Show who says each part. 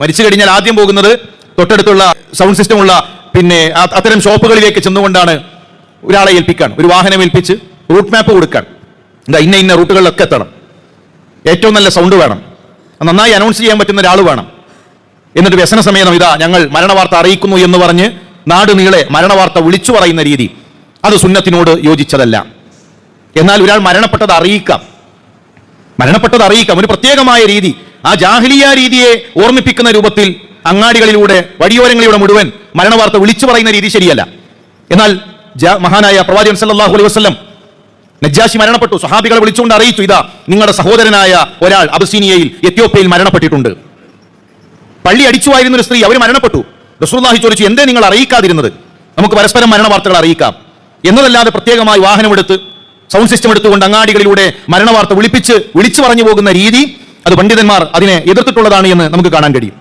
Speaker 1: മരിച്ചു കഴിഞ്ഞാൽ ആദ്യം പോകുന്നത് തൊട്ടടുത്തുള്ള സൗണ്ട് സിസ്റ്റമുള്ള അത്തരം ഷോപ്പുകളിലേക്ക് ചെന്നുകൊണ്ടാണ് ഒരാളെ ഏൽപ്പിക്കാൻ, ഒരു വാഹനം ഏൽപ്പിച്ച് റൂട്ട് മാപ്പ് കൊടുക്കാൻ. ഇന്ന റൂട്ടുകളിലൊക്കെ എത്തണം, ഏറ്റവും നല്ല സൗണ്ട് വേണം, നന്നായി അനൗൺസ് ചെയ്യാൻ പറ്റുന്ന ഒരാൾ വേണം. എന്നിട്ട് വ്യസന സമേതം ഇതാ ഞങ്ങൾ മരണവാർത്ത അറിയിക്കുന്നു എന്ന് പറഞ്ഞ് നാട് നീളെ മരണവാർത്ത വിളിച്ചു പറയുന്ന രീതി, അത് സുന്നത്തിനോട് യോജിച്ചതല്ല. എന്നാൽ ഒരാൾ മരണപ്പെട്ടത് അറിയിക്കാം, ഒരു പ്രത്യേകമായ രീതി, ആ ജാഹിലിയ രീതിയെ ഓർമ്മിപ്പിക്കുന്ന രൂപത്തിൽ അങ്ങാടികളിലൂടെ വഴിയോരങ്ങളിലൂടെ മുഴുവൻ മരണവാർത്ത വിളിച്ചു പറയുന്ന രീതി ശരിയല്ല. എന്നാൽ മഹാനായ പ്രവാചകൻ സല്ലല്ലാഹു അലൈഹി വസല്ലം നജ്ജാശി മരണപ്പെട്ടു, സ്വഹാബികളെ വിളിച്ചുകൊണ്ട് അറിയിച്ചു, ഇതാ നിങ്ങളുടെ സഹോദരനായ ഒരാൾ അബസീനിയയിൽ എത്യോപ്യയിൽ മരണപ്പെട്ടിട്ടുണ്ട്. പള്ളി അടിച്ചുവായിരുന്ന ഒരു സ്ത്രീ, അവർ മരണപ്പെട്ടു. റസൂലുള്ളാഹി ചോദിച്ചു, എന്തേ നിങ്ങൾ അറിയിക്കാതിരുന്നത്? നമുക്ക് പരസ്പരം മരണവാർത്തകൾ അറിയിക്കാം എന്നതല്ലാതെ പ്രത്യേകമായി വാഹനമെടുത്ത് സൗണ്ട് സിസ്റ്റം എടുത്തുകൊണ്ട് അങ്ങാടികളിലൂടെ മരണവാർത്ത വിളിച്ചു പറഞ്ഞു പോകുന്ന രീതി, അത് പണ്ഡിതന്മാർ അതിനെ എതിർത്തിട്ടുള്ളതാണ് എന്ന് നമുക്ക് കാണാൻ കഴിയും.